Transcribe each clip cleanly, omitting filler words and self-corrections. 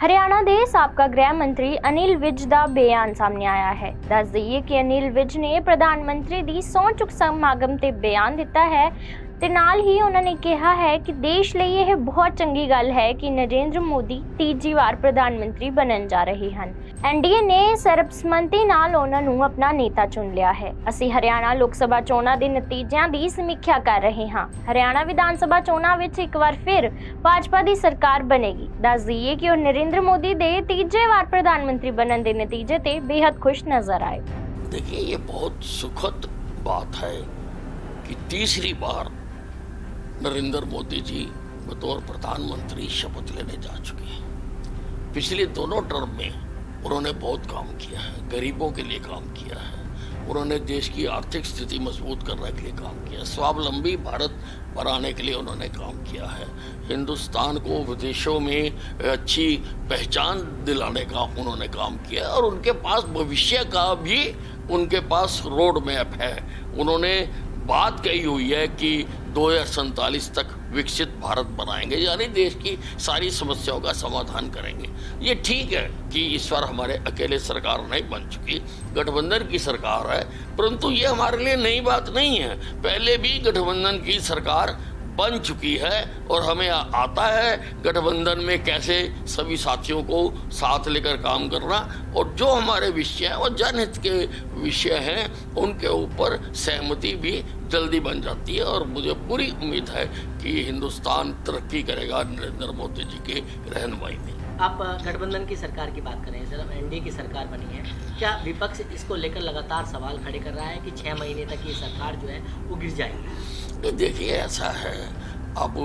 ਹਰਿਆਣਾ ਦੇ ਸਾਬਕਾ ਗ੍ਰਹਿ ਮੰਤਰੀ ਅਨਿਲ ਵਿਜ ਦਾ ਬਿਆਨ ਸਾਹਮਣੇ ਆਇਆ ਹੈ। ਦੱਸ ਦਈਏ ਕਿ ਅਨਿਲ ਵਿਜ ਨੇ ਪ੍ਰਧਾਨ ਮੰਤਰੀ ਦੀ ਸਹੁੰ ਚੁੱਕ ਸਮਾਗਮ ਤੇ ਬਿਆਨ ਦਿੱਤਾ ਹੈ ਤੇ ਨਾਲ ਹੀ ਉਹਨਾਂ ਨੇ ਕਿਹਾ ਹੈ ਕਿ ਦੇਸ਼ ਲਈ ਇਹ ਬਹੁਤ ਚੰਗੀ ਗੱਲ ਹੈ ਕਿ ਨਰਿੰਦਰ ਮੋਦੀ ਤੀਜੀ ਵਾਰ ਪ੍ਰਧਾਨ ਮੰਤਰੀ ਬਣਨ ਜਾ ਰਹੇ ਹਨ। ਐਨਡੀਏ ਨੇ ਸਰਬਸੰਮਤੀ ਨਾਲ ਉਹਨਾਂ ਨੂੰ ਆਪਣਾ ਨੇਤਾ ਚੁਣ ਲਿਆ ਹੈ। ਅਸੀਂ ਹਰਿਆਣਾ ਲੋਕ ਸਭਾ ਚੋਣਾਂ ਦੇ ਨਤੀਜਿਆਂ ਦੀ ਸਮੀਖਿਆ ਕਰ ਰਹੇ ਹਾਂ। ਹਰਿਆਣਾ ਵਿਧਾਨ ਸਭਾ ਚੋਣਾਂ ਵਿੱਚ ਇੱਕ ਵਾਰ ਫਿਰ ਭਾਜਪਾ ਦੀ ਸਰਕਾਰ ਬਣੇਗੀ। ਦੱਸ ਦਈਏ ਕਿ ਉਹ नरेंद्र मोदी ਦੇ ਤੀਜੇ ਵਾਰ प्रधानमंत्री बनने के नतीजे ते बेहद खुश नजर आए। देखिए, ये बहुत सुखद बात है कि तीसरी बार नरेंद्र मोदी जी बतौर प्रधानमंत्री शपथ लेने जा चुके हैं। पिछले दोनों टर्म में उन्होंने बहुत काम किया है, गरीबों के लिए काम किया है, उन्होंने देश की आर्थिक स्थिति मजबूत करने के लिए काम किया, स्वावलंबी भारत बनाने के लिए उन्होंने काम किया है, हिंदुस्तान को विदेशों में अच्छी पहचान दिलाने का उन्होंने काम किया और उनके पास भविष्य का भी उनके पास रोड मैप है। उन्होंने बात कही हुई है कि 2047 तक विकसित भारत बनाएंगे, यानी देश की सारी समस्याओं का समाधान करेंगे। ये ठीक है कि इस बार हमारे अकेले सरकार नहीं बन चुकी, गठबंधन की सरकार है, परंतु ये हमारे लिए नई बात नहीं है। पहले भी गठबंधन की सरकार बन चुकी है और हमें आता है गठबंधन में कैसे सभी साथियों को साथ लेकर काम करना, और जो हमारे विषय हैं और जनहित के विषय हैं उनके ऊपर सहमति भी जल्दी बन जाती है। और मुझे पूरी उम्मीद है कि हिंदुस्तान तरक्की करेगा नरेंद्र मोदी जी के रहनुमाई में। आप गठबंधन की सरकार की बात करें, सर एनडीए की सरकार बनी है, क्या विपक्ष इसको लेकर लगातार सवाल खड़े कर रहा है कि 6 महीने तक ये सरकार जो है वो गिर जाएगी? तो देखिए, ऐसा है, अब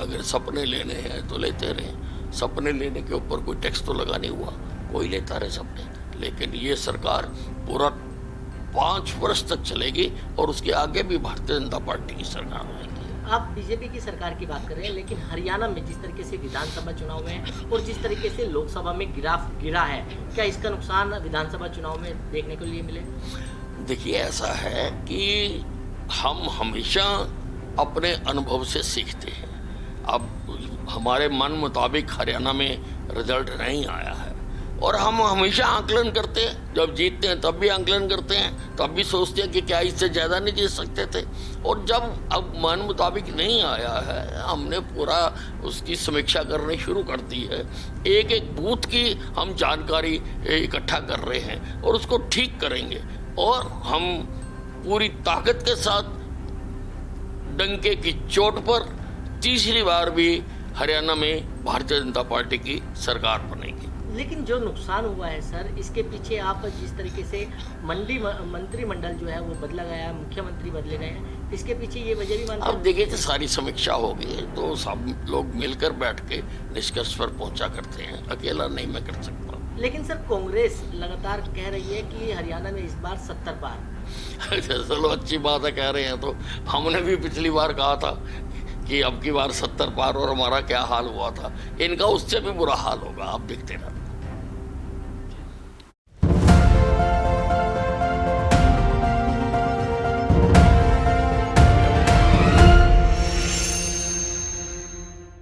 अगर सपने लेने हैं तो लेते रहें। सपने लेने के ऊपर कोई टैक्स तो लगा नहीं हुआ, कोई लेता रहे सपने। लेकिन ये सरकार पूरा 5 वर्ष तक चलेगी और उसके आगे भी भारतीय जनता पार्टी की सरकार रहेगी। आप बीजेपी की सरकार की बात कर रहे हैं, लेकिन हरियाणा में जिस तरीके से विधानसभा चुनाव में और जिस तरीके से लोकसभा में गिराफ गिरा है, क्या इसका नुकसान विधानसभा चुनाव में देखने को लिए मिले? देखिए, ऐसा है कि हम हमेशा अपने अनुभव से सीखते हैं। अब हमारे मन मुताबिक हरियाणा में रिजल्ट नहीं आया है और हम हमेशा आकलन करते हैं, जब जीतते हैं तब भी आकलन करते हैं, तब भी सोचते हैं कि क्या इससे ज़्यादा नहीं जीत सकते थे। और जब अब मन मुताबिक नहीं आया है, हमने पूरा उसकी समीक्षा करनी शुरू कर दी है। एक एक बूथ की हम जानकारी इकट्ठा कर रहे हैं और उसको ठीक करेंगे, और हम पूरी ताकत के साथ डंके की चोट पर तीसरी बार भी हरियाणा में भारतीय जनता पार्टी की सरकार बनेगी। लेकिन जो नुकसान हुआ है सर, इसके पीछे आप जिस तरीके से मंत्रिमंडल जो है वो बदला गया है, मुख्यमंत्री बदले गए हैं, इसके पीछे ये वजह भी मानते हैं? अब देखिए, तो सारी समीक्षा होगी तो सब लोग मिलकर बैठ के निष्कर्ष पर पहुंचा करते हैं, अकेला नहीं मैं कर सकता। लेकिन सर, कांग्रेस लगातार कह रही है कि हरियाणा में इस बार 70 पार। चलो, अच्छी बात है, कह रहे हैं तो हमने भी पिछली बार कहा था कि अब की बार 70 पार और हमारा क्या हाल हुआ था। इनका उससे भी बुरा हाल होगा, आप देखते रहना।